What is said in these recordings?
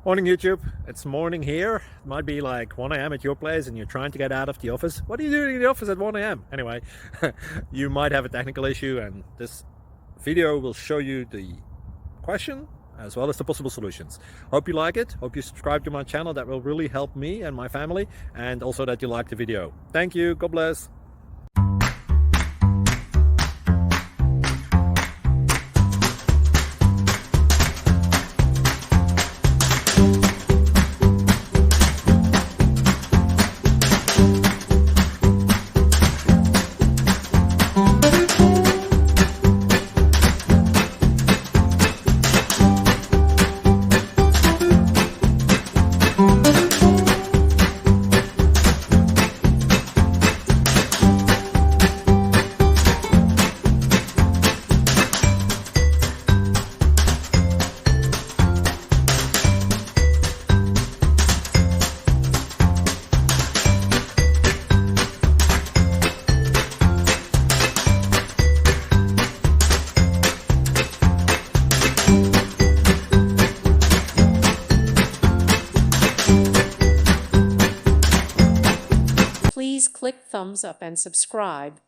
Morning YouTube, it's morning here. It might be like 1 a.m. at your place and you're trying to get out of the office. What are you doing in the office at 1 a.m.? Anyway, you might have a technical issue and this video will show you the question as well as the possible solutions. Hope you like it, hope you subscribe to my channel. That will really help me and my family, and also that you like the video. Thank you, God bless. Please click thumbs up and subscribe.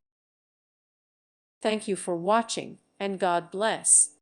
Thank you for watching, and God bless.